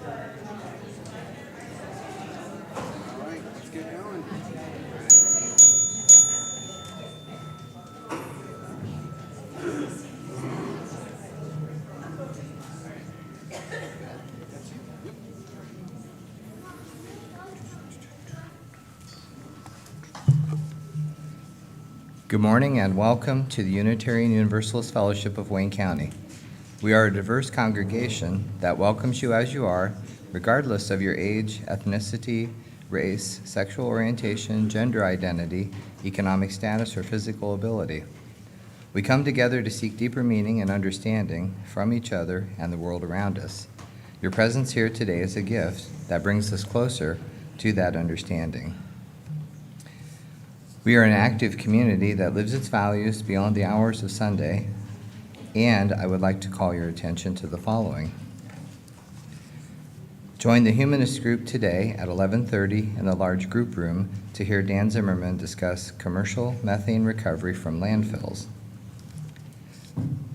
All right, let's get going. Good morning and welcome to the Unitarian Universalist Fellowship of Wayne County. We are a diverse congregation that welcomes you as you are, regardless of your age, ethnicity, race, sexual orientation, gender identity, economic status, or physical ability. We come together to seek deeper meaning and understanding from each other and the world around us. Your presence here today is a gift that brings us closer to that understanding. We are an active community that lives its values beyond the hours of Sunday, and I would like to call your attention to the following. Join the humanist group today at 11:30 in the large group room to hear Dan Zimmerman discuss commercial methane recovery from landfills.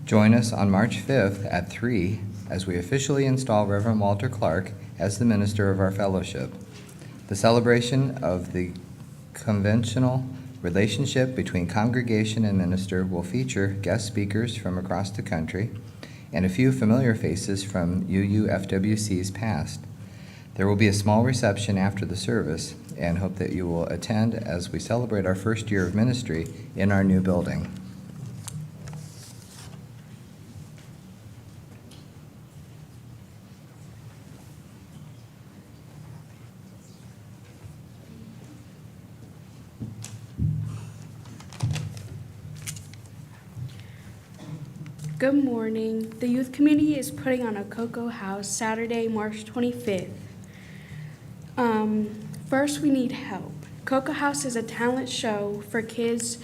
Join us on March 5th at 3 as we officially install Reverend Walter Clark as the minister of our fellowship. The celebration of the conventional relationship between congregation and minister will feature guest speakers from across the country and a few familiar faces from UUFWC's past. There will be a small reception after the service and hope that you will attend as we celebrate our first year of ministry in our new building. Good morning. The youth community is putting on a cocoa house Saturday, March 25th. First, we need help. Cocoa House is a talent show for kids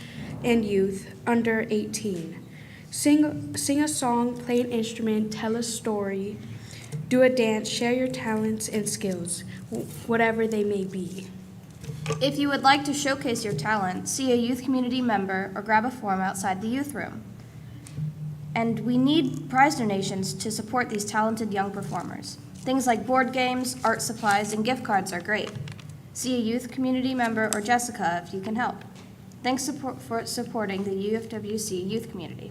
and youth under 18. Sing a song, play an instrument, tell a story, do a dance, share your talents and skills, whatever they may be. If you would like to showcase your talent, see a youth community member or grab a form outside the youth room. And we need prize donations to support these talented young performers. Things like board games, art supplies, and gift cards are great. See a youth community member or Jessica if you can help. Thanks for supporting the UFWC youth community.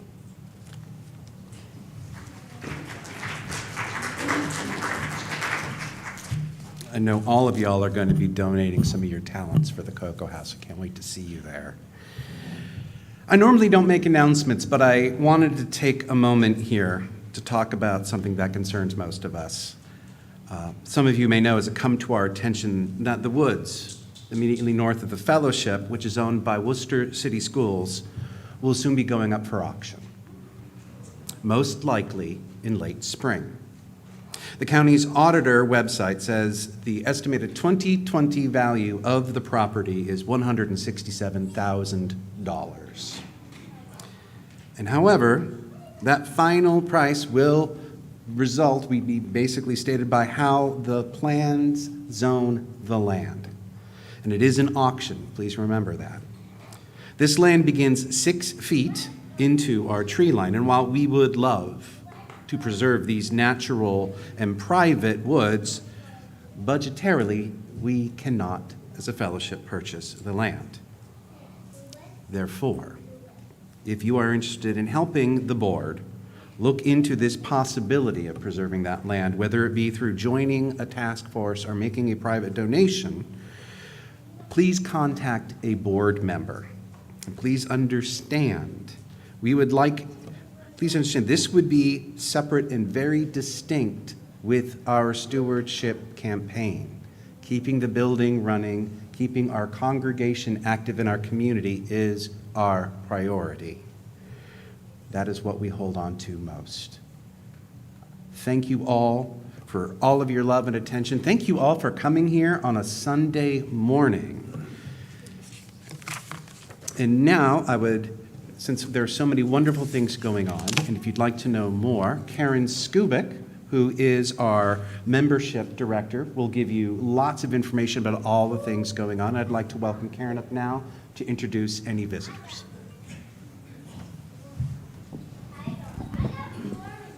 I know all of y'all are going to be donating some of your talents for the Cocoa House. I can't wait to see you there. I normally don't make announcements, but I wanted to take a moment here to talk about something that concerns most of us. Some of you may know, as it come to our attention, that the woods immediately north of the fellowship, which is owned by Worcester City Schools, will soon be going up for auction, most likely in late spring. The county's auditor website says the estimated 2020 value of the property is $167,000. And however, that final price will be basically stated by how the plans zone the land. And it is an auction, please remember that. This land begins 6 feet into our tree line, and while we would love to preserve these natural and private woods, budgetarily, we cannot, as a fellowship, purchase the land. Therefore, if you are interested in helping the board look into this possibility of preserving that land, whether it be through joining a task force or making a private donation, please contact a board member. And please understand, this would be separate and very distinct with our stewardship campaign. Keeping the building running, keeping our congregation active in our community is our priority. That is what we hold on to most. Thank you all for all of your love and attention. Thank you all for coming here on a Sunday morning. And now I would, since there are so many wonderful things going on, and if you'd like to know more, Karen Skubik, who is our membership director, will give you lots of information about all the things going on. I'd like to welcome Karen up now to introduce any visitors.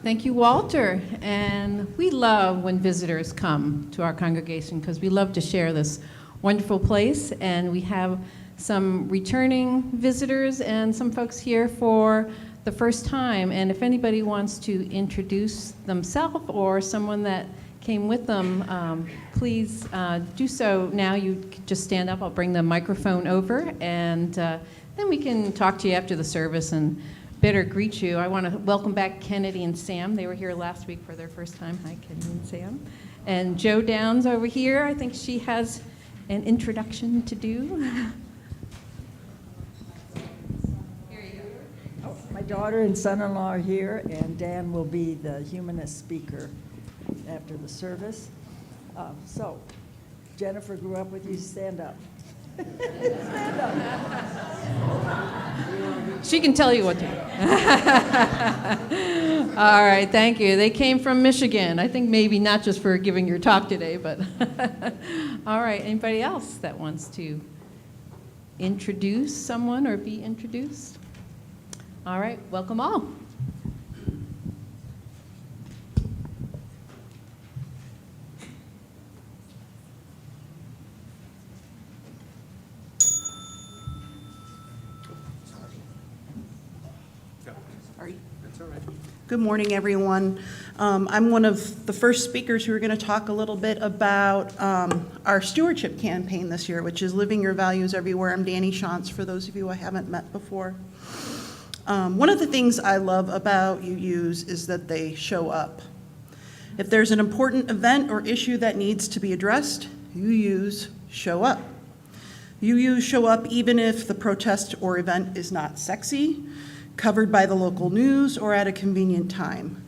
Thank you, Walter. And we love when visitors come to our congregation because we love to share this wonderful place. And we have some returning visitors and some folks here for the first time. And if anybody wants to introduce themselves or someone that came with them, please do so now. You can just stand up. I'll bring the microphone over, and then we can talk to you after the service and better greet you. I want to welcome back Kennedy and Sam. They were here last week for their first time. Hi, Kennedy and Sam. And Jo Downs over here. I think she has an introduction to do. My daughter and son-in-law are here, and Dan will be the humanist speaker after the service. So, Jennifer grew up with you. Stand up. Stand up. She can tell you what to do. All right, thank you. They came from Michigan. I think maybe not just for giving your talk today, but all right. Anybody else that wants to introduce someone or be introduced? All right, welcome all. Good morning, everyone. I'm one of the first speakers who are going to talk a little bit about our stewardship campaign this year, which is Living Your Values Everywhere. I'm Danny Shantz, for those of you I haven't met before. One of the things I love about UUs is that they show up. If there's an important event or issue that needs to be addressed, UUs show up. UUs show up even if the protest or event is not sexy, covered by the local news, or at a convenient time.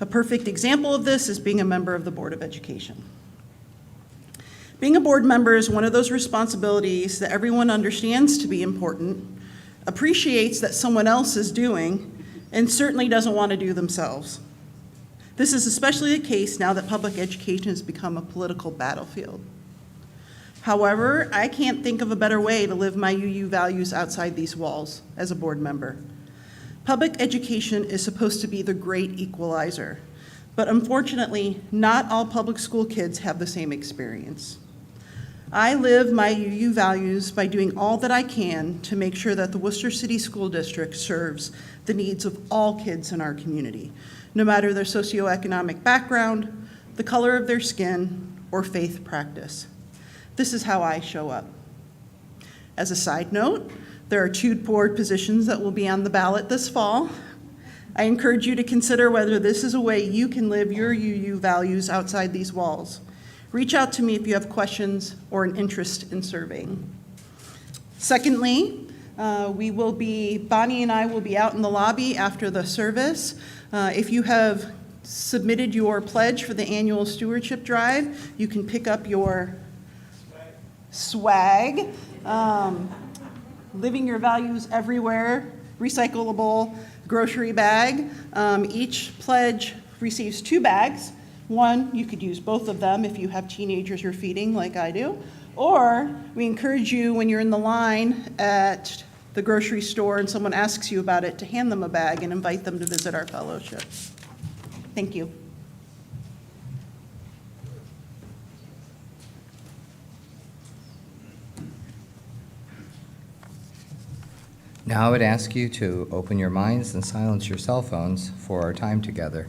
A perfect example of this is being a member of the Board of Education. Being a board member is one of those responsibilities that everyone understands to be important, appreciates that someone else is doing, and certainly doesn't want to do themselves. This is especially the case now that public education has become a political battlefield. However, I can't think of a better way to live my UU values outside these walls as a board member. Public education is supposed to be the great equalizer, but unfortunately, not all public school kids have the same experience. I live my UU values by doing all that I can to make sure that the Worcester City School District serves the needs of all kids in our community, no matter their socioeconomic background, the color of their skin, or faith practice. This is how I show up. As a side note, there are 2 board positions that will be on the ballot this fall. I encourage you to consider whether this is a way you can live your UU values outside these walls. Reach out to me if you have questions or an interest in serving. Secondly, Bonnie and I will be out in the lobby after the service. If you have submitted your pledge for the annual stewardship drive, you can pick up your swag. Living Your Values Everywhere, recyclable grocery bag. Each pledge receives 2 bags. One, you could use both of them if you have teenagers you're feeding like I do. Or we encourage you when you're in the line at the grocery store and someone asks you about it to hand them a bag and invite them to visit our fellowship. Thank you. Now I would ask you to open your minds and silence your cell phones for our time together.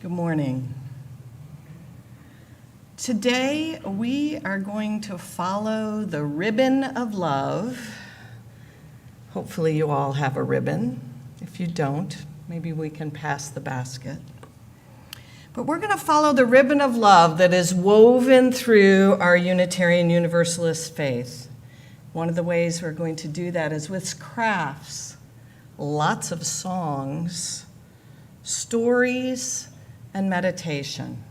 Good morning. Today, we are going to follow the ribbon of love. Hopefully, you all have a ribbon. If you don't, maybe we can pass the basket. But we're going to follow the ribbon of love that is woven through our Unitarian Universalist faith. One of the ways we're going to do that is with crafts, lots of songs, stories, and meditation.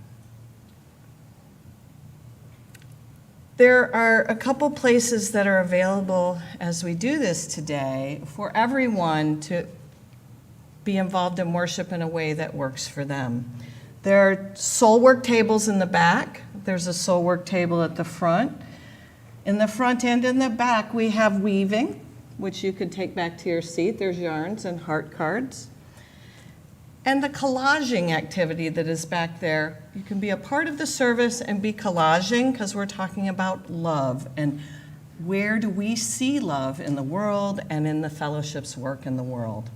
There are a couple places that are available as we do this today for everyone to be involved in worship in a way that works for them. There are soul work tables in the back. There's a soul work table at the front. In the front and in the back, we have weaving, which you could take back to your seat. There's yarns and heart cards. And the collaging activity that is back there, you can be a part of the service and be collaging because we're talking about love and where do we see love in the world and in the fellowship's work in the world.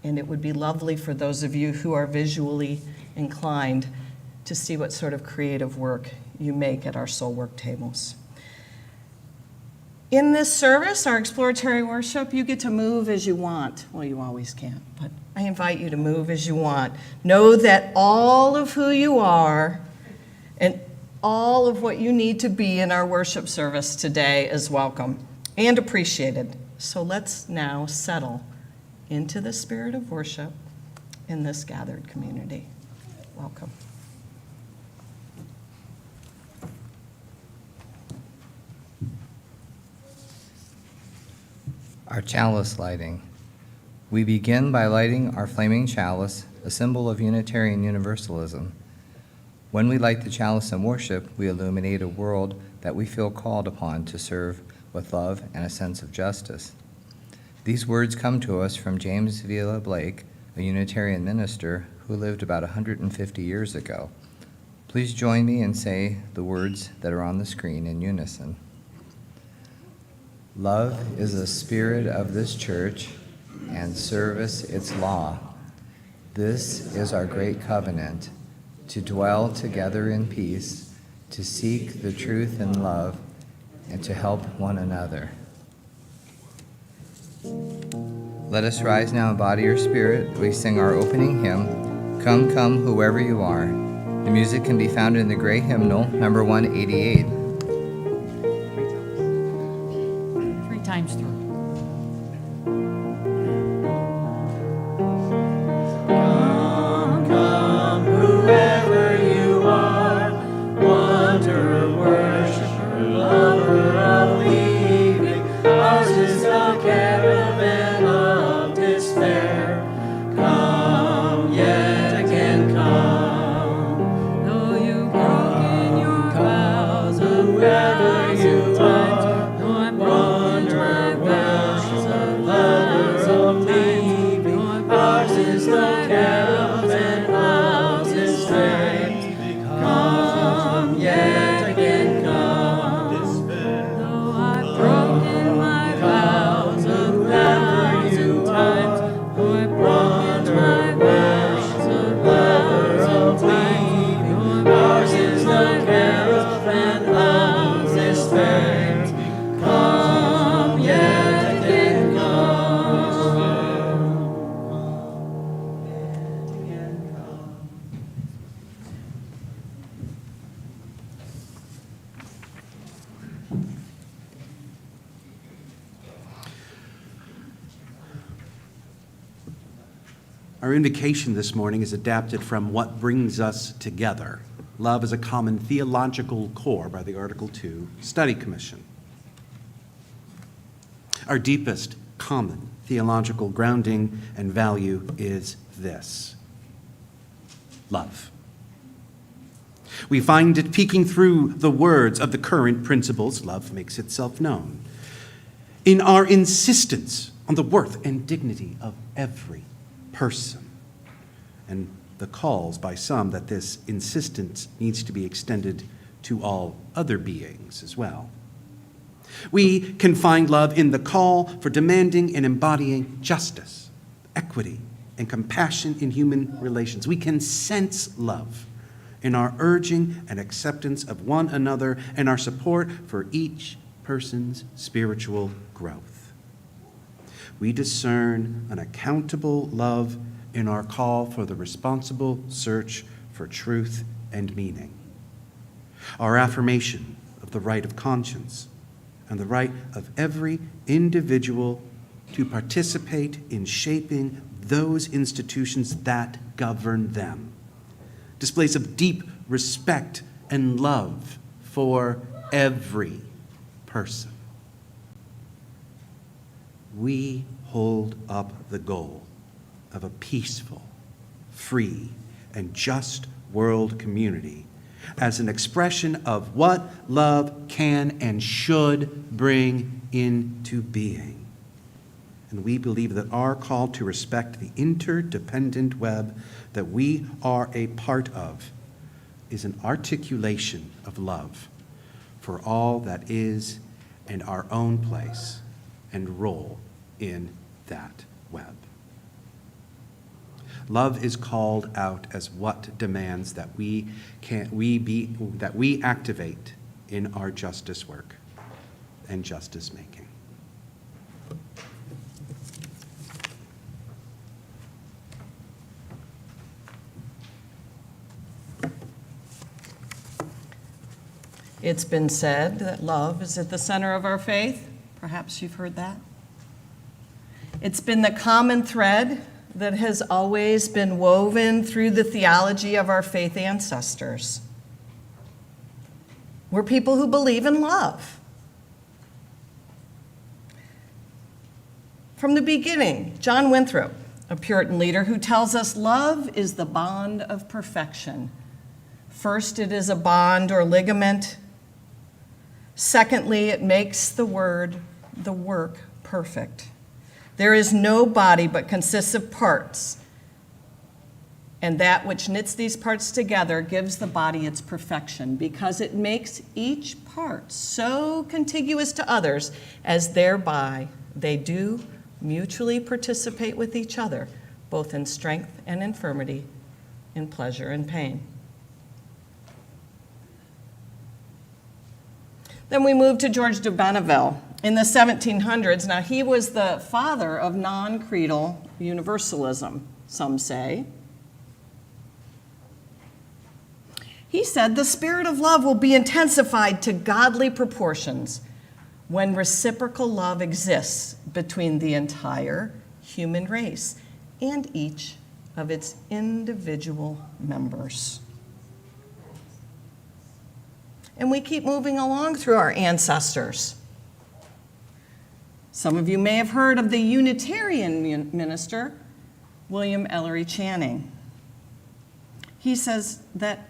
And it would be lovely for those of you who are visually inclined to see what sort of creative work you make at our soul work tables. In this service, our exploratory worship, you get to move as you want. Well, you always can, but I invite you to move as you want. Know that all of who you are and all of what you need to be in our worship service today is welcome and appreciated. So let's now settle into the spirit of worship in this gathered community. Welcome. Our chalice lighting. We begin by lighting our flaming chalice, a symbol of Unitarian Universalism. When we light the chalice in worship, we illuminate a world that we feel called upon to serve with love and a sense of justice. These words come to us from James Villa Blake, a Unitarian minister who lived about 150 years ago. Please join me and say the words that are on the screen in unison. Love is the spirit of this church, and service its law. This is our great covenant, to dwell together in peace, to seek the truth in love, and to help one another. Let us rise now in body or spirit. We sing our opening hymn, Come, Come, Whoever You Are. The music can be found in the gray hymnal, number 188. Three times through. Our invocation this morning is adapted from What Brings Us Together. Love is a common theological core by the Article 2 Study Commission. Our deepest common theological grounding and value is this: love. We find it peeking through the words of the current principles, love makes itself known, in our insistence on the worth and dignity of every person, and the calls by some that this insistence needs to be extended to all other beings as well. We can find love in the call for demanding and embodying justice, equity, and compassion in human relations. We can sense love in our urging and acceptance of one another and our support for each person's spiritual growth. We discern an accountable love in our call for the responsible search for truth and meaning. Our affirmation of the right of conscience and the right of every individual to participate in shaping those institutions that govern them. Displays of deep respect and love for every person. We hold up the goal of a peaceful, free, and just world community as an expression of what love can and should bring into being. And we believe that our call to respect the interdependent web that we are a part of is an articulation of love for all that is and our own place and role in that web. Love is called out as what demands that we activate in our justice work and justice making. It's been said that love is at the center of our faith. Perhaps you've heard that. It's been the common thread that has always been woven through the theology of our faith ancestors. We're people who believe in love. From the beginning, John Winthrop, a Puritan leader, who tells us love is the bond of perfection. First, it is a bond or ligament. Secondly, it makes the work perfect. There is no body but consists of parts, and that which knits these parts together gives the body its perfection, because it makes each part so contiguous to others as thereby they do mutually participate with each other, both in strength and infirmity, in pleasure and pain. Then we move to George de Bonneville in the 1700s. Now, he was the father of non-creedal universalism, some say. He said, the spirit of love will be intensified to godly proportions when reciprocal love exists between the entire human race and each of its individual members. And we keep moving along through our ancestors. Some of you may have heard of the Unitarian minister, William Ellery Channing. He says that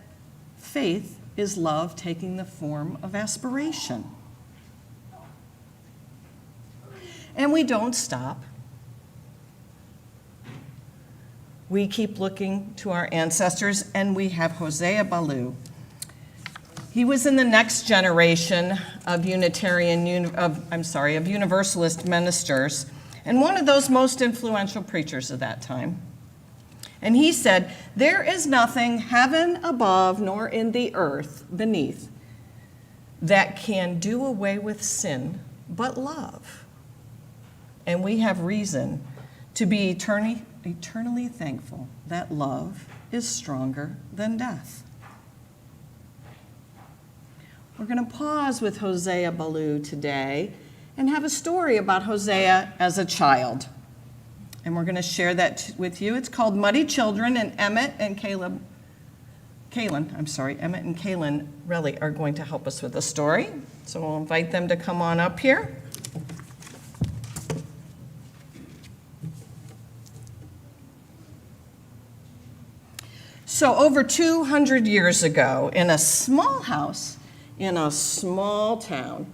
faith is love taking the form of aspiration. And we don't stop. We keep looking to our ancestors, and we have Hosea Ballou. He was in the next generation of Universalist ministers, and one of those most influential preachers of that time. And he said, there is nothing heaven above nor in the earth beneath that can do away with sin but love. And we have reason to be eternally thankful that love is stronger than death. We're going to pause with Hosea Ballou today and have a story about Hosea as a child. And we're going to share that with you. It's called Muddy Children, and Emmett and Kaylin really are going to help us with the story. So we'll invite them to come on up here. So over 200 years ago, in a small house in a small town,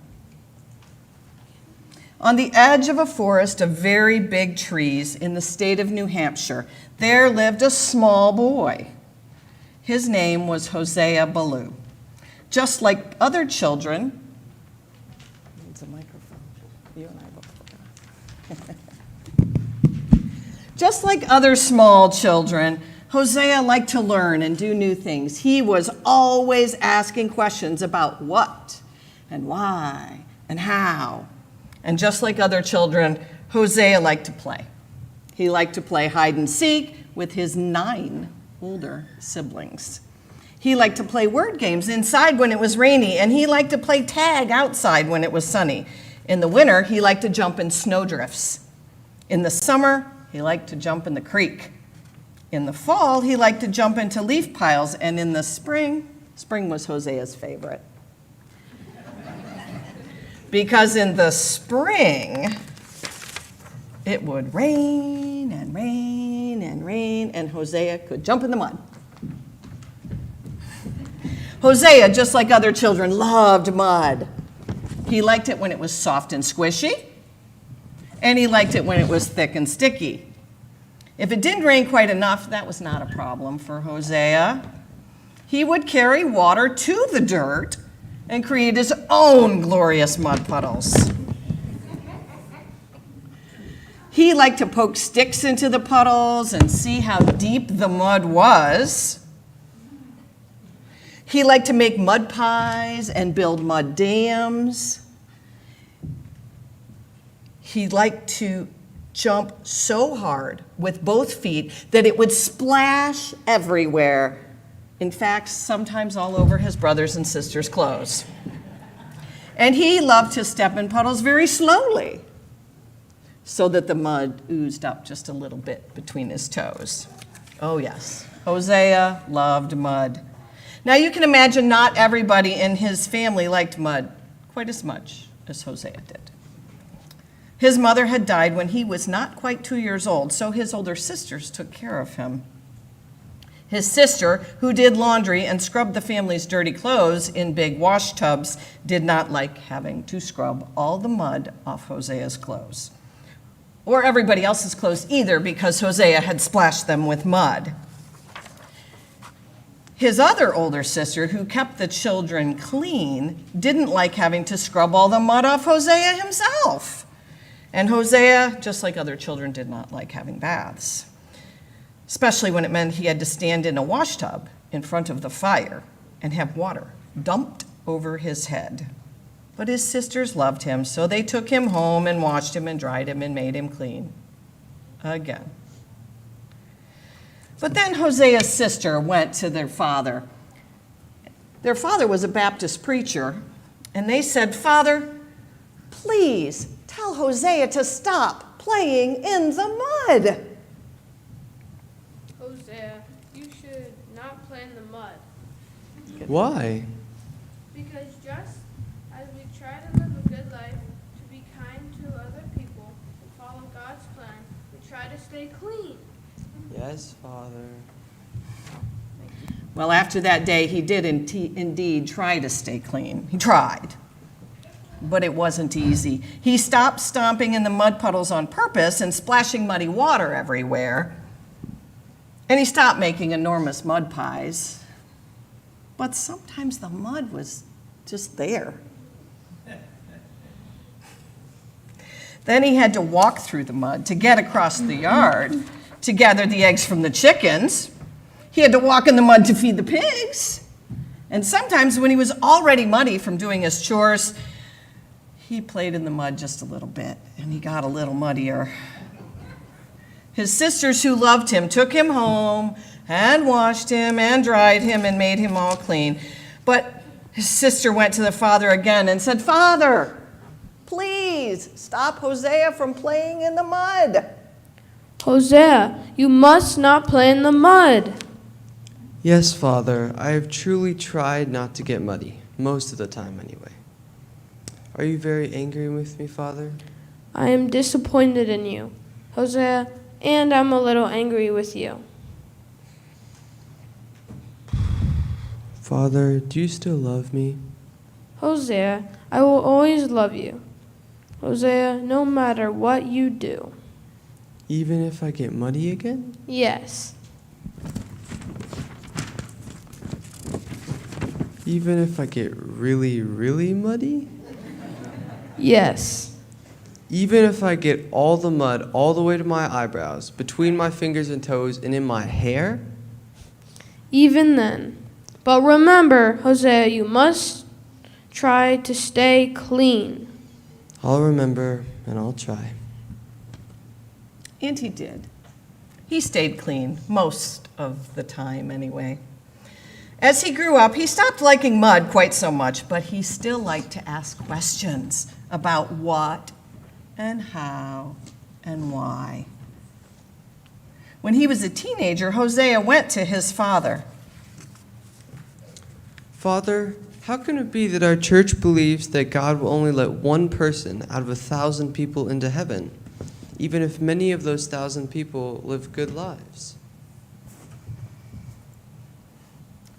on the edge of a forest of very big trees in the state of New Hampshire, there lived a small boy. His name was Hosea Ballou. Just like other children, needs a microphone. You and I both forgot. Just like other small children, Hosea liked to learn and do new things. He was always asking questions about what and why and how. And just like other children, Hosea liked to play. He liked to play hide and seek with his 9 older siblings. He liked to play word games inside when it was rainy, and he liked to play tag outside when it was sunny. In the winter, he liked to jump in snowdrifts. In the summer, he liked to jump in the creek. In the fall, he liked to jump into leaf piles, and in the spring was Hosea's favorite. Because in the spring, it would rain and rain and rain, and Hosea could jump in the mud. Hosea, just like other children, loved mud. He liked it when it was soft and squishy, and he liked it when it was thick and sticky. If it didn't rain quite enough, that was not a problem for Hosea. He would carry water to the dirt and create his own glorious mud puddles. He liked to poke sticks into the puddles and see how deep the mud was. He liked to make mud pies and build mud dams. He liked to jump so hard with both feet that it would splash everywhere. In fact, sometimes all over his brothers and sisters' clothes. And he loved to step in puddles very slowly so that the mud oozed up just a little bit between his toes. Oh yes, Hosea loved mud. Now you can imagine not everybody in his family liked mud quite as much as Hosea did. His mother had died when he was not quite 2 years old, so his older sisters took care of him. His sister, who did laundry and scrubbed the family's dirty clothes in big wash tubs, did not like having to scrub all the mud off Hosea's clothes, or everybody else's clothes either, because Hosea had splashed them with mud. His other older sister, who kept the children clean, didn't like having to scrub all the mud off Hosea himself. And Hosea, just like other children, did not like having baths, especially when it meant he had to stand in a wash tub in front of the fire and have water dumped over his head. But his sisters loved him, so they took him home and washed him and dried him and made him clean again. But then Hosea's sister went to their father. Their father was a Baptist preacher, and they said, "Father, please tell Hosea to stop playing in the mud." Hosea, you should not play in the mud. Why? Because just as we try to live a good life, to be kind to other people, and follow God's plan, we try to stay clean. Yes, Father. Well, after that day, he did indeed try to stay clean. He tried, but it wasn't easy. He stopped stomping in the mud puddles on purpose and splashing muddy water everywhere. And he stopped making enormous mud pies. But sometimes the mud was just there. Then he had to walk through the mud to get across the yard to gather the eggs from the chickens. He had to walk in the mud to feed the pigs. And sometimes when he was already muddy from doing his chores, he played in the mud just a little bit, and he got a little muddier. His sisters, who loved him, took him home and washed him and dried him and made him all clean. But his sister went to the father again and said, "Father, please stop Hosea from playing in the mud." Hosea, you must not play in the mud. Yes, Father, I have truly tried not to get muddy, most of the time anyway. Are you very angry with me, Father? I am disappointed in you, Hosea, and I'm a little angry with you. Father, do you still love me? Hosea, I will always love you. Hosea, no matter what you do. Even if I get muddy again? Yes. Even if I get really, really muddy? Yes. Even if I get all the mud all the way to my eyebrows, between my fingers and toes, and in my hair? Even then. But remember, Hosea, you must try to stay clean. I'll remember and I'll try. And he did. He stayed clean most of the time, anyway. As he grew up, he stopped liking mud quite so much, but he still liked to ask questions about what and how and why. When he was a teenager, Hosea went to his father. Father, how can it be that our church believes that God will only let one person out of 1,000 people into heaven, even if many of those 1,000 people live good lives?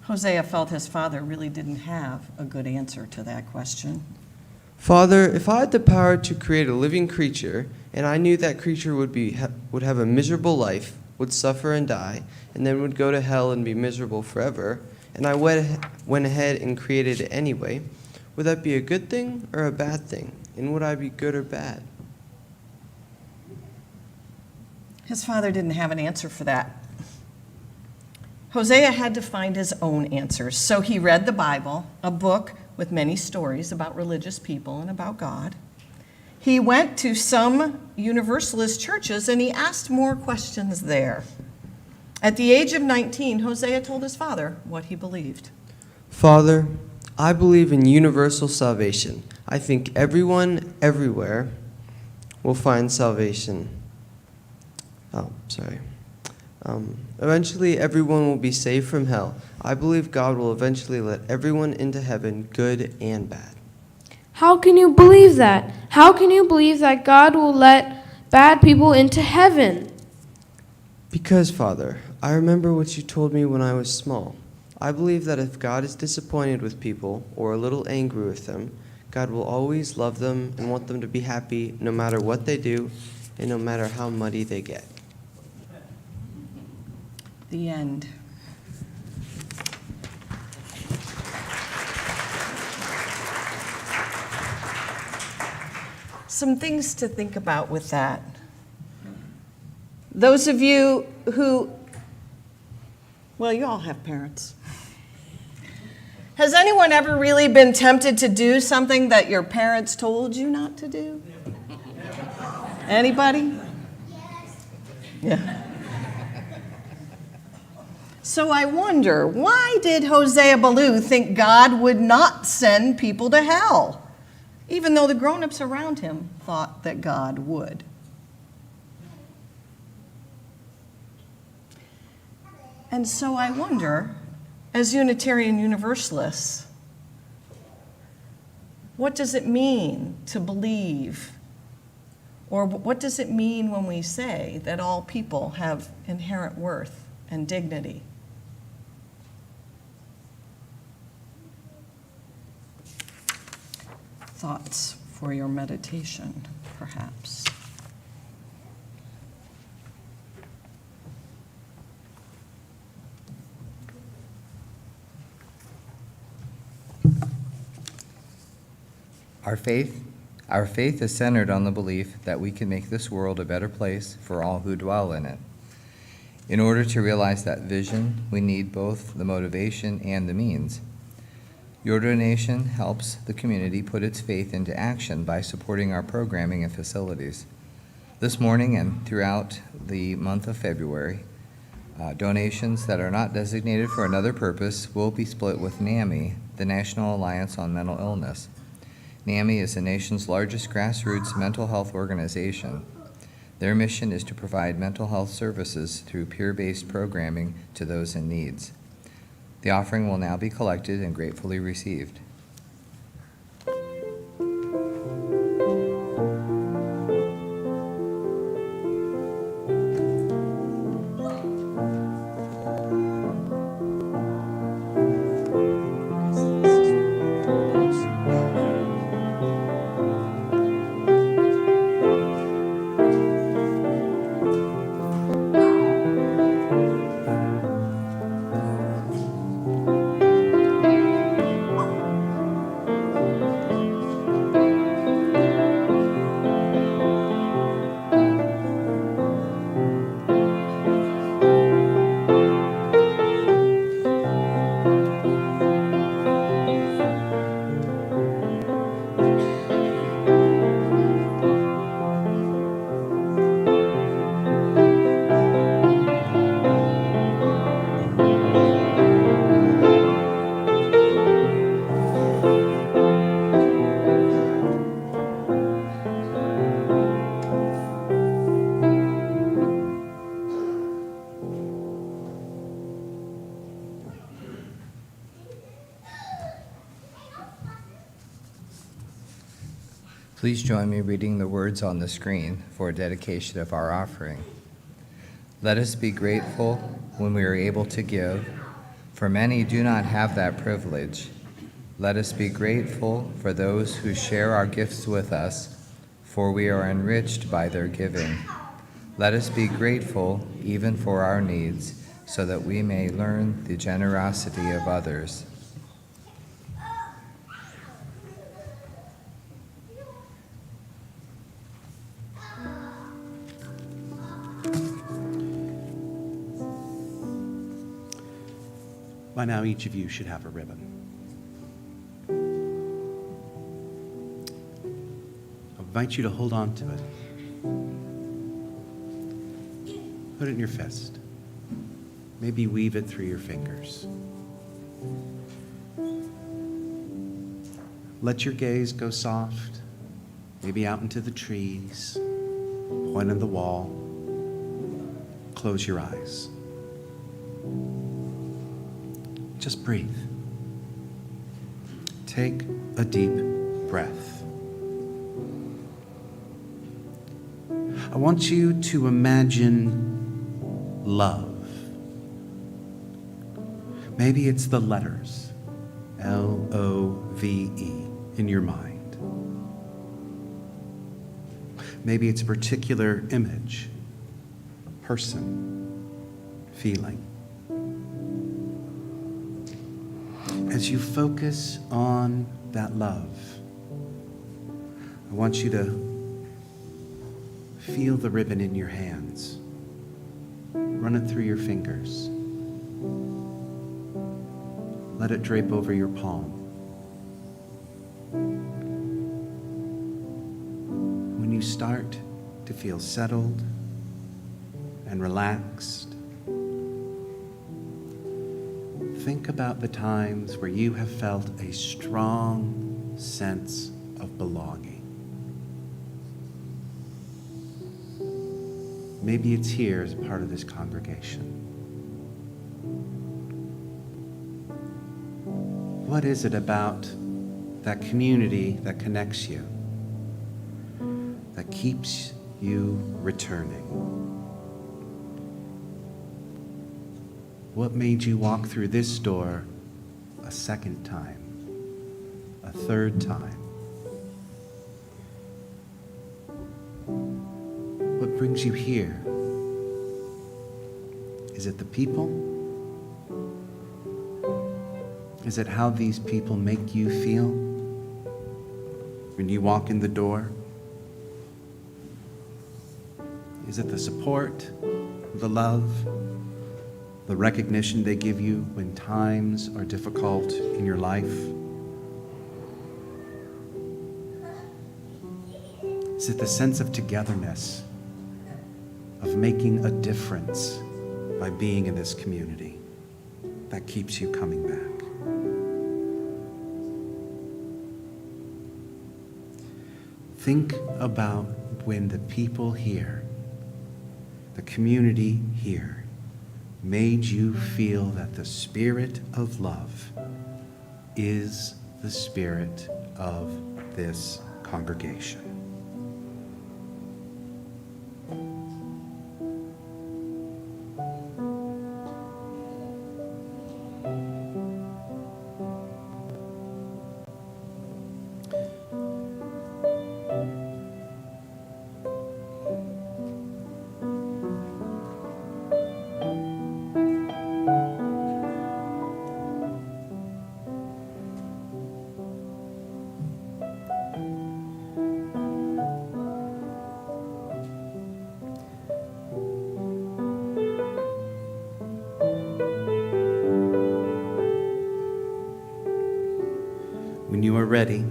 Hosea felt his father really didn't have a good answer to that question. Father, if I had the power to create a living creature, and I knew that creature would have a miserable life, would suffer and die, and then would go to hell and be miserable forever, and I went ahead and created it anyway, would that be a good thing or a bad thing? And would I be good or bad? His father didn't have an answer for that. Hosea had to find his own answers, so he read the Bible, a book with many stories about religious people and about God. He went to some Universalist churches and he asked more questions there. At the age of 19, Hosea told his father what he believed. Father, I believe in universal salvation. I think everyone, everywhere, will find salvation. Eventually, everyone will be saved from hell. I believe God will eventually let everyone into heaven, good and bad. How can you believe that? How can you believe that God will let bad people into heaven? Because, Father, I remember what you told me when I was small. I believe that if God is disappointed with people or a little angry with them, God will always love them and want them to be happy no matter what they do and no matter how muddy they get. The end. Some things to think about with that. Those of you who, well, you all have parents. Has anyone ever really been tempted to do something that your parents told you not to do? Anybody? Yeah. So I wonder, why did Hosea Ballou think God would not send people to hell, even though the grown-ups around him thought that God would? And so I wonder, as Unitarian Universalists, what does it mean to believe? Or what does it mean when we say that all people have inherent worth and dignity? Thoughts for your meditation, perhaps. Our faith is centered on the belief that we can make this world a better place for all who dwell in it. In order to realize that vision, we need both the motivation and the means. Your donation helps the community put its faith into action by supporting our programming and facilities. This morning and throughout the month of February, donations that are not designated for another purpose will be split with NAMI, the National Alliance on Mental Illness. NAMI is the nation's largest grassroots mental health organization. Their mission is to provide mental health services through peer-based programming to those in need. The offering will now be collected and gratefully received. Please join me reading the words on the screen for a dedication of our offering. Let us be grateful when we are able to give, for many do not have that privilege. Let us be grateful for those who share our gifts with us, for we are enriched by their giving. Let us be grateful even for our needs, so that we may learn the generosity of others. By now, each of you should have a ribbon. I invite you to hold on to it. Put it in your fist. Maybe weave it through your fingers. Let your gaze go soft, maybe out into the trees, point on the wall. Close your eyes. Just breathe. Take a deep breath. I want you to imagine love. Maybe it's the letters, L-O-V-E, in your mind. Maybe it's a particular image, person, feeling. As you focus on that love, I want you to feel the ribbon in your hands. Run it through your fingers. Let it drape over your palm. When you start to feel settled and relaxed, think about the times where you have felt a strong sense of belonging. Maybe it's here as part of this congregation. What is it about that community that connects you, that keeps you returning? What made you walk through this door a second time, a third time? What brings you here? Is it the people? Is it how these people make you feel when you walk in the door? Is it the support, the love, the recognition they give you when times are difficult in your life? Is it the sense of togetherness, of making a difference by being in this community that keeps you coming back? Think about when the people here, the community here, made you feel that the spirit of love is the spirit of this congregation. When you are ready,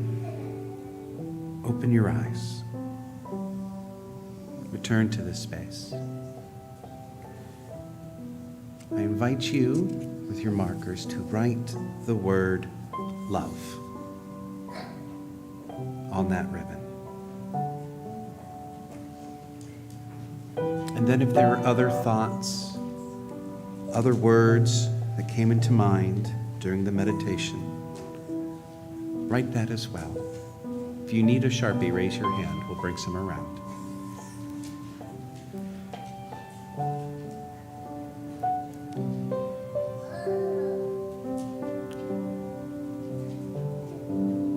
open your eyes. Return to this space. I invite you, with your markers, to write the word love on that ribbon. And then if there are other thoughts, other words that came into mind during the meditation, write that as well. If you need a Sharpie, raise your hand. We'll bring some around.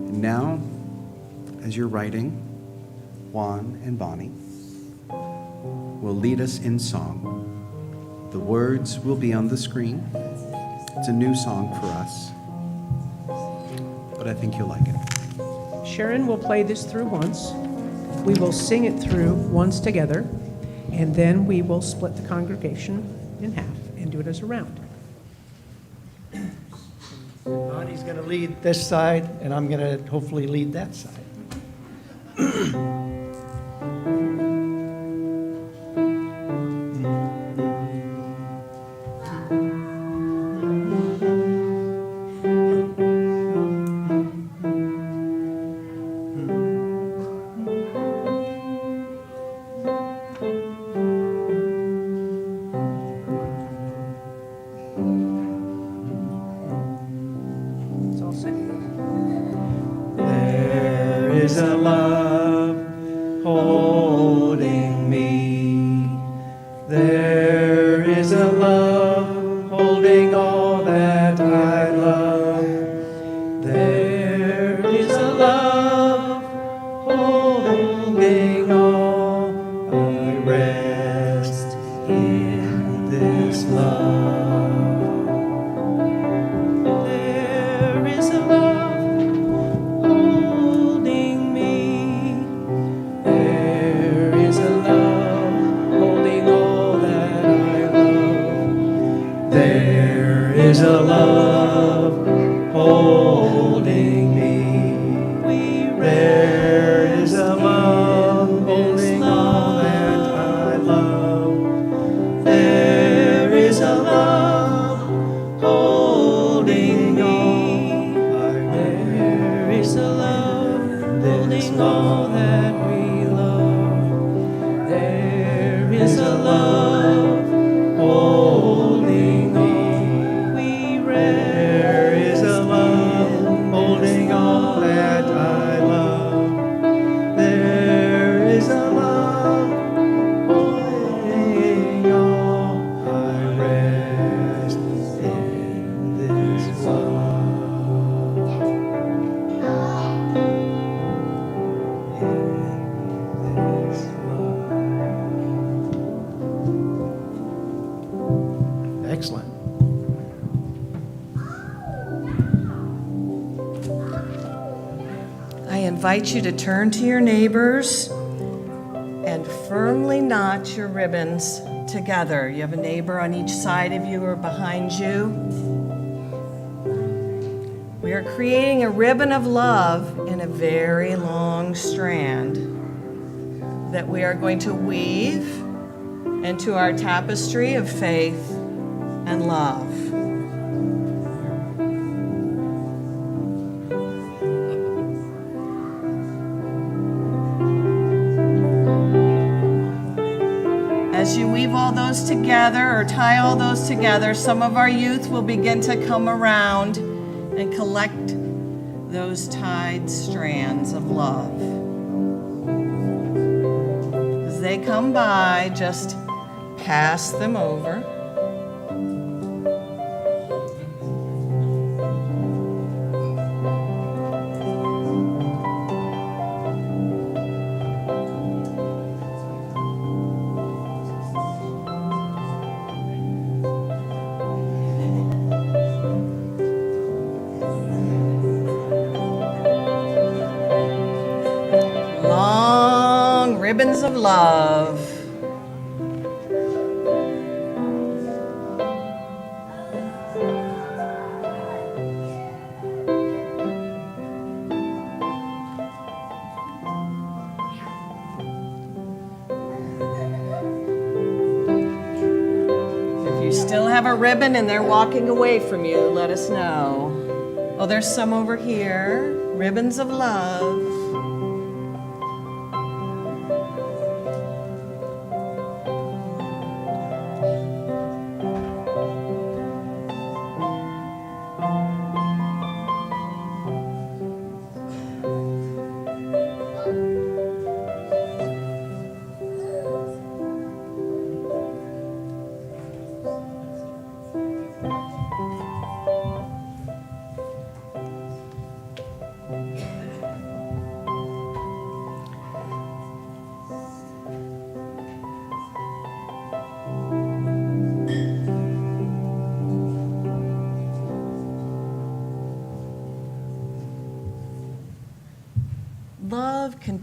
And now, as you're writing, Juan and Bonnie will lead us in song. The words will be on the screen. It's a new song for us, but I think you'll like it. Sharon will play this through once. We will sing it through once together, and then we will split the congregation in half and do it as a round. Bonnie's going to lead this side, and I'm going to hopefully lead that side. It's all set. There is a love holding me. There is a love holding all that I love. There is a love holding all. I rest in this love. There is a love holding me. There is a love holding all that I love. There is a love holding me. There is a love holding all that I love. There is a love holding me. There is a love holding all that we love. There is a love holding me. There is a love holding all that I love. There is a love holding all. I rest in this love. In this love. Excellent. I invite you to turn to your neighbors and firmly knot your ribbons together. You have a neighbor on each side of you or behind you. We are creating a ribbon of love in a very long strand that we are going to weave into our tapestry of faith and love. As you weave all those together or tie all those together, some of our youth will begin to come around and collect those tied strands of love. As they come by, just pass them over. Long ribbons of love. If you still have a ribbon and they're walking away from you, let us know. Oh, there's some over here. Ribbons of love.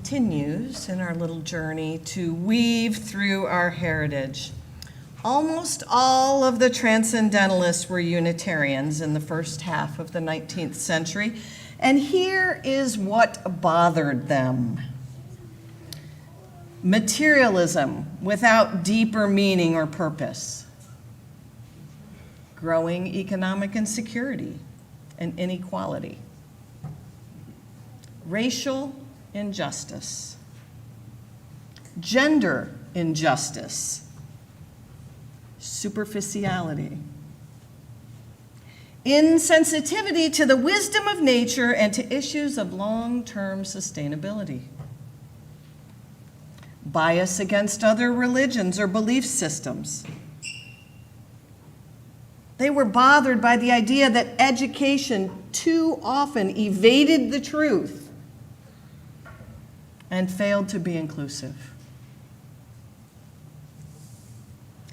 continues in our little journey to weave through our heritage. Almost all of the transcendentalists were Unitarians in the first half of the 19th century, and here is what bothered them. Materialism without deeper meaning or purpose. Growing economic insecurity and inequality. Racial injustice. Gender injustice. Superficiality. Insensitivity to the wisdom of nature and to issues of long-term sustainability. Bias against other religions or belief systems. They were bothered by the idea that education too often evaded the truth and failed to be inclusive.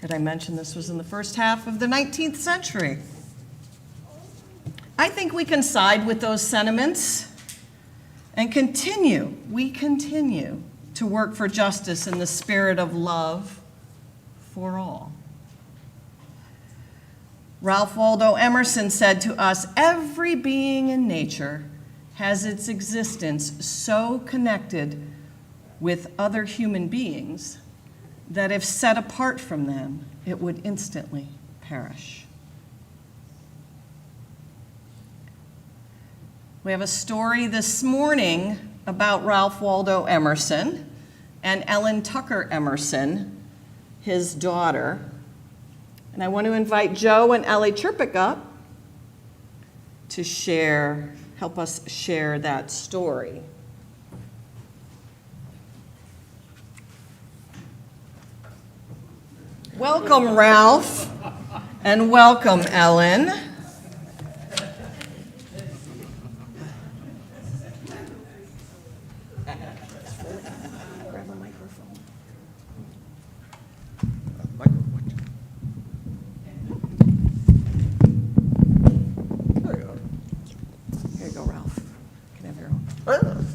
Did I mention this was in the first half of the 19th century? I think we can side with those sentiments and we continue to work for justice in the spirit of love for all. Ralph Waldo Emerson said to us, "Every being in nature has its existence so connected with other human beings that if set apart from them, it would instantly perish." We have a story this morning about Ralph Waldo Emerson and Ellen Tucker Emerson, his daughter. And I want to invite Joe and Ellie Chirpick up to help us share that story. Welcome, Ralph, and welcome, Ellen. Here you go, Ralph. You can have your own.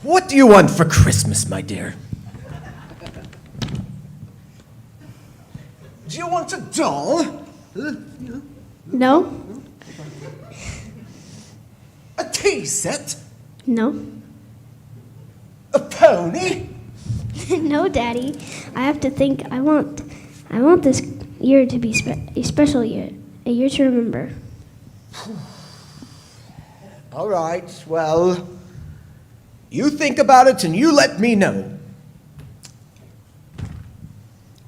What do you want for Christmas, my dear? Do you want a doll? No? A tea set? No? A pony? No, Daddy. I have to think. I want this year to be a special year, a year to remember. All right, well, you think about it and you let me know.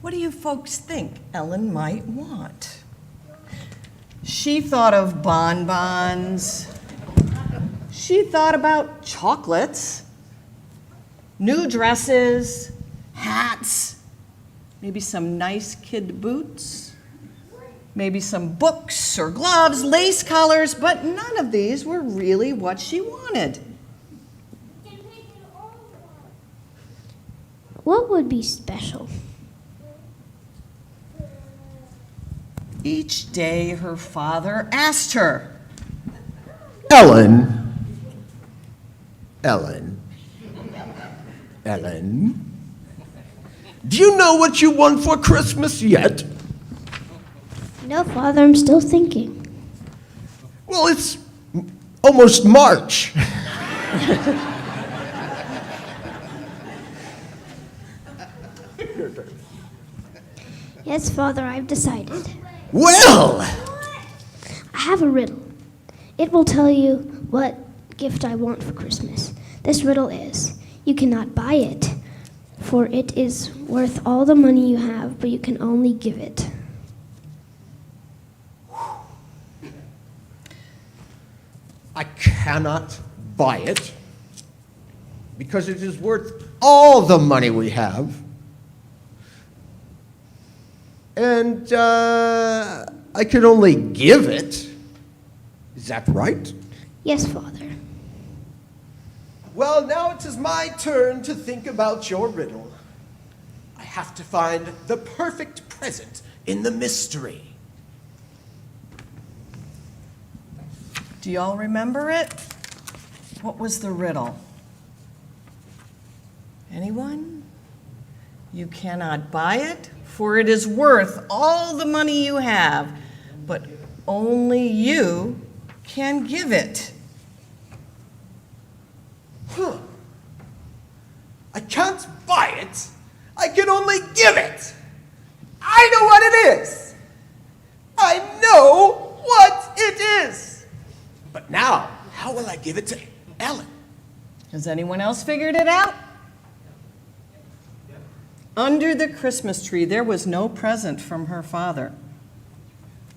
What do you folks think Ellen might want? She thought of bonbons. She thought about chocolates, new dresses, hats, maybe some nice kid boots, maybe some books or gloves, lace collars, but none of these were really what she wanted. What would be special? Each day her father asked her, Ellen, do you know what you want for Christmas yet? No, Father, I'm still thinking. Well, it's almost March. Yes, Father, I've decided. Well, I have a riddle. It will tell you what gift I want for Christmas. This riddle is, you cannot buy it, for it is worth all the money you have, but you can only give it. I cannot buy it because it is worth all the money we have. And I can only give it. Is that right? Yes, Father. Well, now it is my turn to think about your riddle. I have to find the perfect present in the mystery. Do y'all remember it? What was the riddle? Anyone? You cannot buy it, for it is worth all the money you have, but only you can give it. I can't buy it. I can only give it. I know what it is. I know what it is. But now, how will I give it to Ellen? Has anyone else figured it out? Under the Christmas tree, there was no present from her father.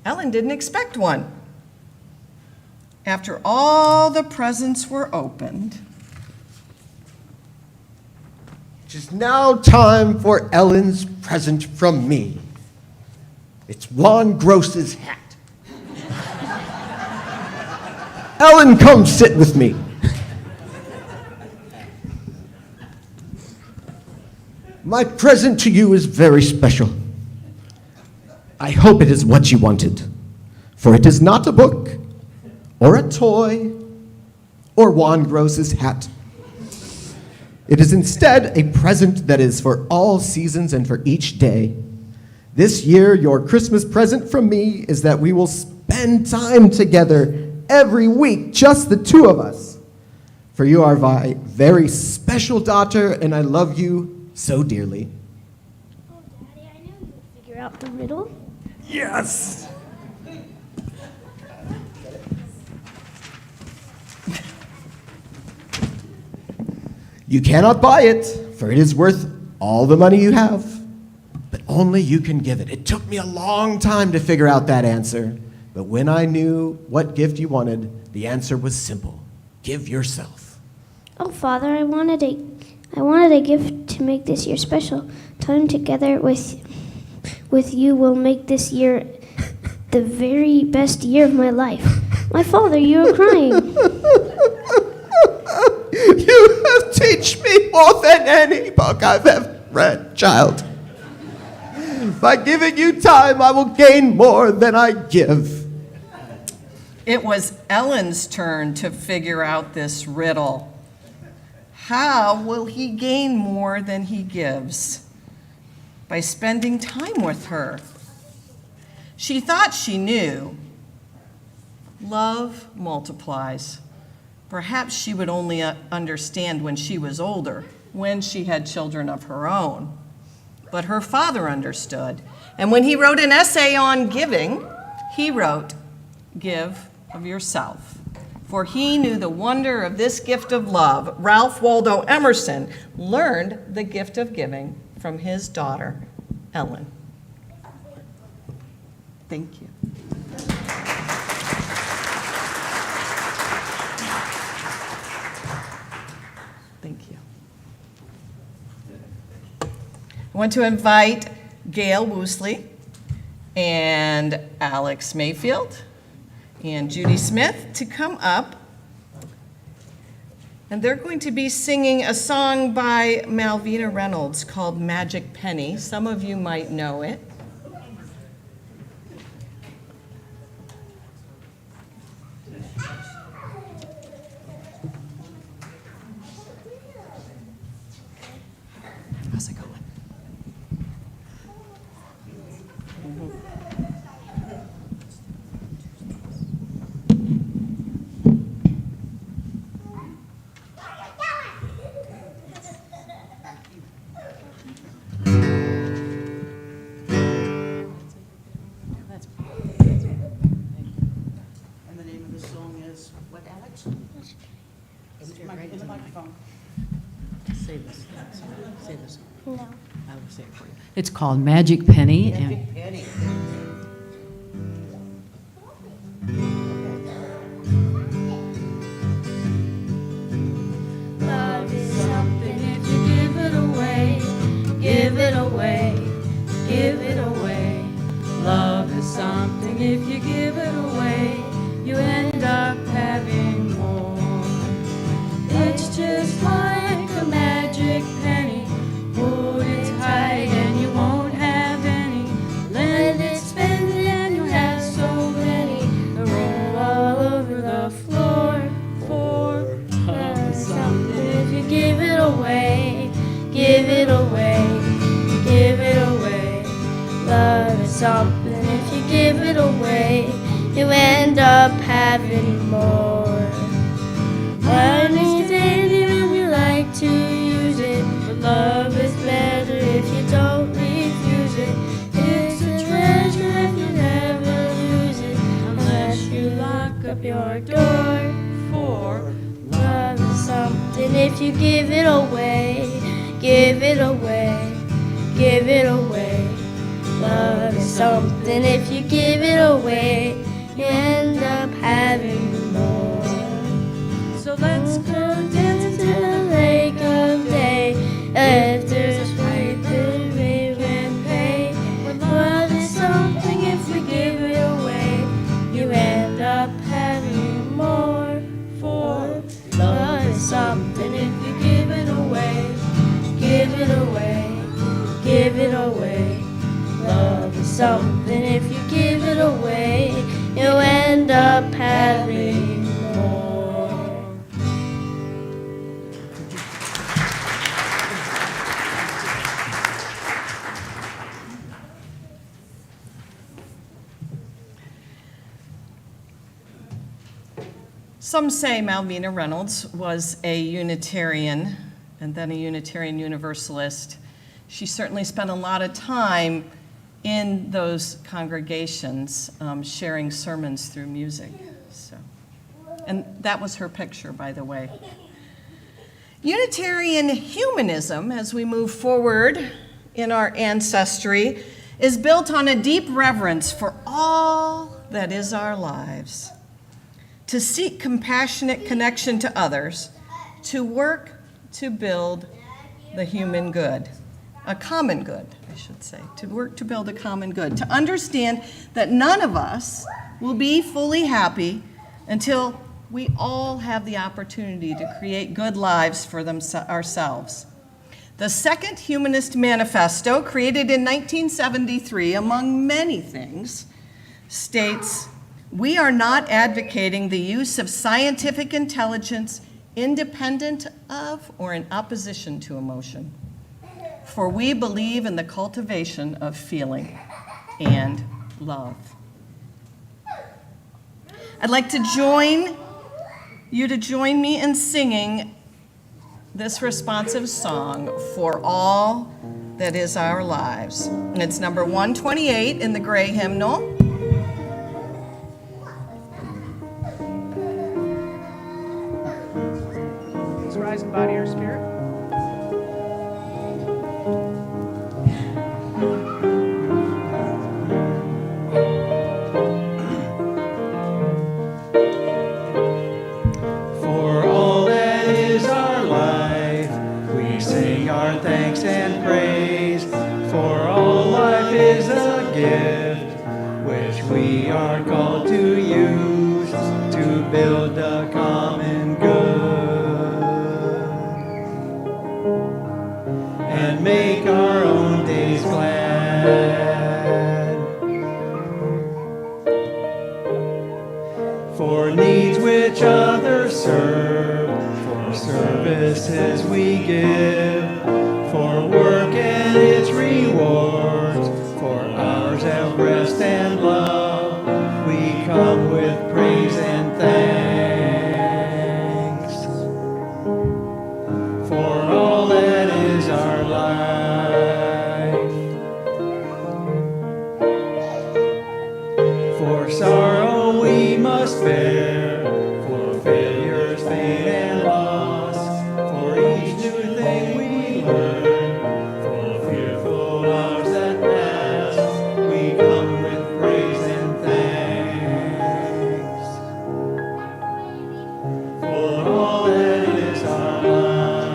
Ellen didn't expect one. After all the presents were opened, It is now time for Ellen's present from me. It's Juan Gross's hat. Ellen, come sit with me. My present to you is very special. I hope it is what you wanted, for it is not a book, or a toy, or Juan Gross's hat. It is instead a present that is for all seasons and for each day. This year, your Christmas present from me is that we will spend time together every week, just the two of us. For you are my very special daughter, and I love you so dearly. Oh, Daddy, I knew you would figure out the riddle. Yes! You cannot buy it, for it is worth all the money you have, but only you can give it. It took me a long time to figure out that answer, but when I knew what gift you wanted, the answer was simple. Give yourself. Oh, Father, I wanted a gift to make this year special. Time together with you will make this year the very best year of my life. My father, you are crying. You have taught me more than any book I've ever read, child. By giving you time, I will gain more than I give. it was Ellen's turn to figure out this riddle. How will he gain more than he gives? By spending time with her. She thought she knew. Love multiplies. Perhaps she would only understand when she was older, when she had children of her own. But her father understood. And when he wrote an essay on giving, he wrote, "Give of yourself." For he knew the wonder of this gift of love. Ralph Waldo Emerson learned the gift of giving from his daughter, Ellen. Thank you. Thank you. I want to invite Gail Woosley and Alex Mayfield and Judy Smith to come up. And they're going to be singing a song by Malvina Reynolds called Magic Penny. Some of you might know it. How's it going? And the name of the song is what, Alex? In the microphone. Say this. Say this. No. I will say it for you. It's called Magic Penny. And Penny. Love is something if you give it away, give it away, give it away. Love is something if you give it away, you end up having more. It's just like a magic penny, hold it tight and you won't have any. Lend it, spend it, and you'll have so many. They roll all over the floor. having more. Money is handy when we like to use it, but love is better if you don't refuse it. It's a treasure if you never lose it, unless you lock up your door. For love is something if you give it away, give it away, give it away. Love is something if you give it away, you end up having more. So let's go dancing to the lake of day. If there's a fight, then we can pay. When love is something if we give it away, you end up having more. For love is something if you give it away, give it away, give it away. Love is something if you give it away, you end up having more. Some say Malvina Reynolds was a Unitarian and then a Unitarian Universalist. She certainly spent a lot of time in those congregations sharing sermons through music. And that was her picture, by the way. Unitarian humanism, as we move forward in our ancestry, is built on a deep reverence for all that is our lives, to seek compassionate connection to others, to work to build the human good, a common good, I should say, to work to build a common good, to understand that none of us will be fully happy until we all have the opportunity to create good lives for ourselves. The Second Humanist Manifesto, created in 1973, among many things, states, "We are not advocating the use of scientific intelligence independent of or in opposition to emotion, for we believe in the cultivation of feeling and love." I'd like to join me in singing this responsive song, "For All That Is Our Lives." And it's number 128 in the Gray Hymnal. Let's rise in body or spirit. For all that is our life, we sing our thanks and praise. For all life is a gift, which we are called to use to build a common good and make our own days glad. For needs which others serve, for services we give, for work and its rewards, for hours of rest and love, we come with praise and thanks. For all that is our life, for sorrow we must bear, for failures, pain, and loss, for each new thing we learn, for fearful hours that pass, we come with praise and thanks. For all that is our life,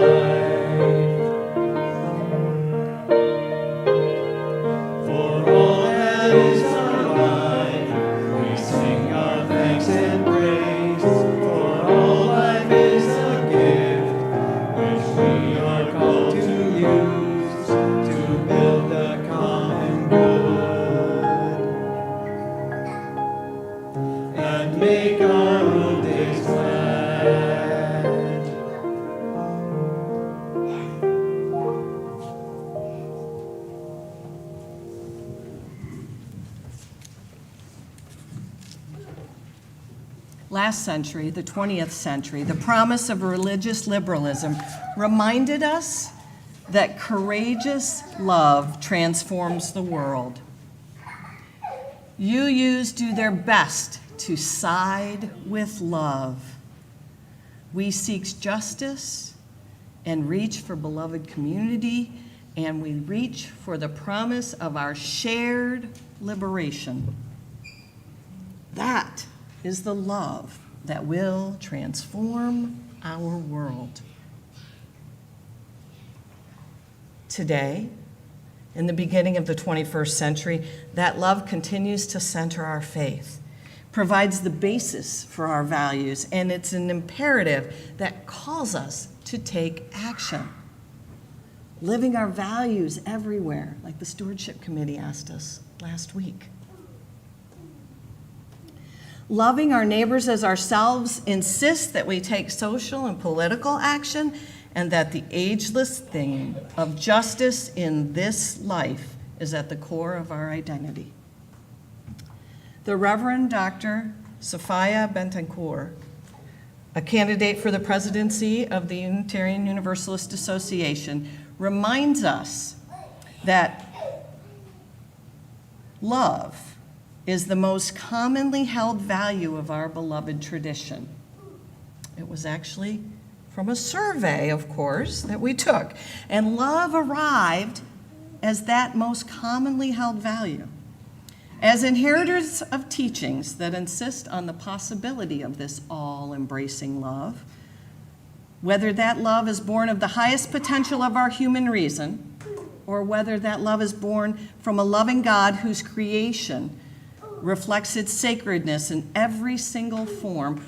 for all that is our life, we sing our thanks and praise. For all life is a gift, which we are called to use to build the common good and make our own days glad. last century, the 20th century, the promise of religious liberalism reminded us that courageous love transforms the world. UUs do their best to side with love. We seek justice and reach for beloved community, and we reach for the promise of our shared liberation. That is the love that will transform our world. Today, in the beginning of the 21st century, that love continues to center our faith, provides the basis for our values, and it's an imperative that calls us to take action. Living our values everywhere, like the Stewardship Committee asked us last week. Loving our neighbors as ourselves insists that we take social and political action, and that the ageless theme of justice in this life is at the core of our identity. The Reverend Dr. Sophia Bentancourt, a candidate for the presidency of the Unitarian Universalist Association, reminds us that love is the most commonly held value of our beloved tradition. It was actually from a survey, of course, that we took, and love arrived as that most commonly held value. As inheritors of teachings that insist on the possibility of this all-embracing love, whether that love is born of the highest potential of our human reason, or whether that love is born from a loving God whose creation reflects its sacredness in every single form,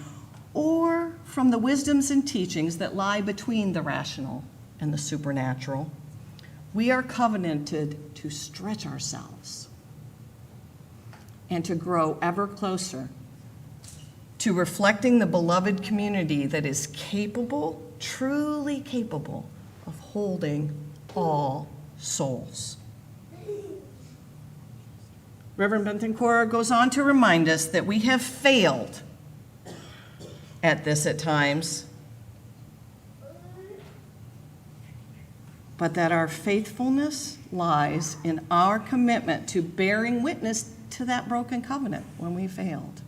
or from the wisdoms and teachings that lie between the rational and the supernatural, we are covenanted to stretch ourselves and to grow ever closer to reflecting the beloved community that is capable, truly capable, of holding all souls. Reverend Bentancourt goes on to remind us that we have failed at this at times, but that our faithfulness lies in our commitment to bearing witness to that broken covenant when we failed,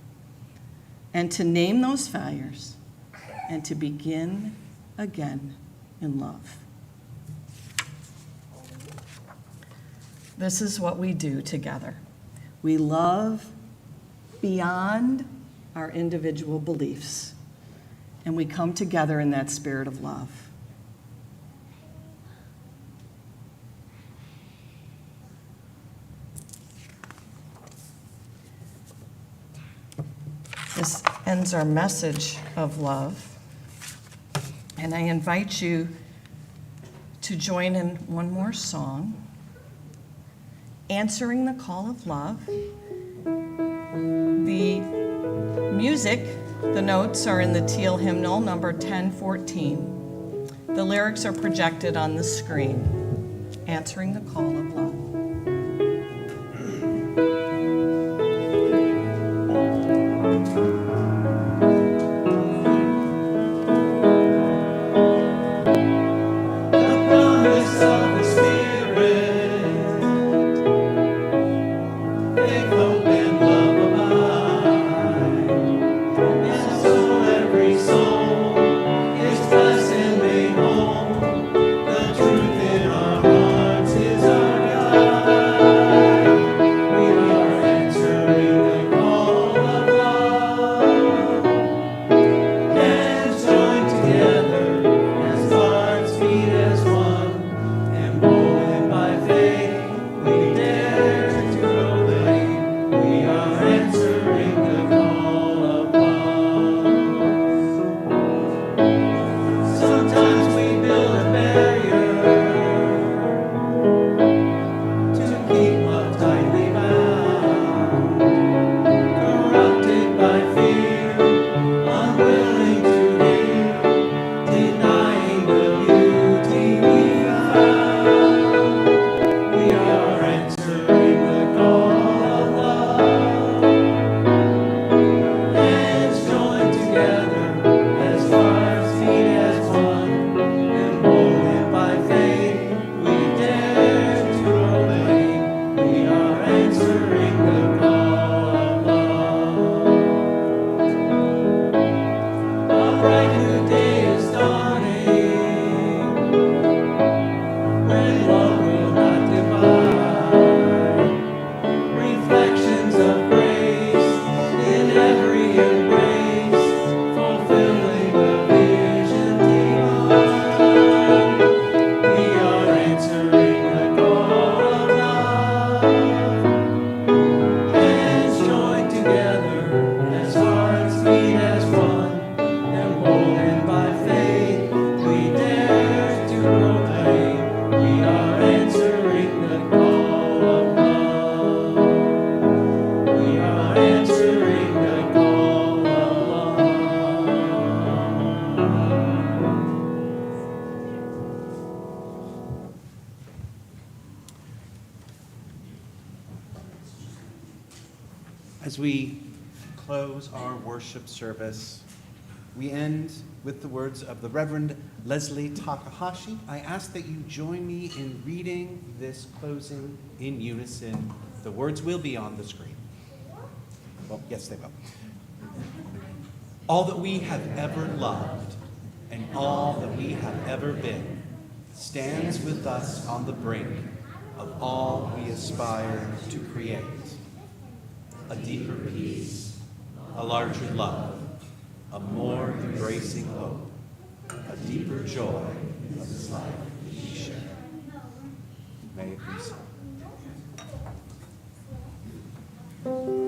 and to name those failures and to begin again in love. This is what we do together. We love beyond our individual beliefs, and we come together in that spirit of love. This ends our message of love, and I invite you to join in one more song, Answering the Call of Love. The music, the notes are in the Teal hymnal, number 1014. The lyrics are projected on the screen. Answering the Call of Love. The truth in our hearts is our As we close our worship service, we end with the words of the Reverend Leslie Takahashi. I ask that you join me in reading this closing in unison. The words will be on the screen. Well, yes, they will. All that we have ever loved and all that we have ever been stands with us on the brink of all we aspire to create. A deeper peace, a larger love, a more embracing hope, a deeper joy of this life we share. May it be so.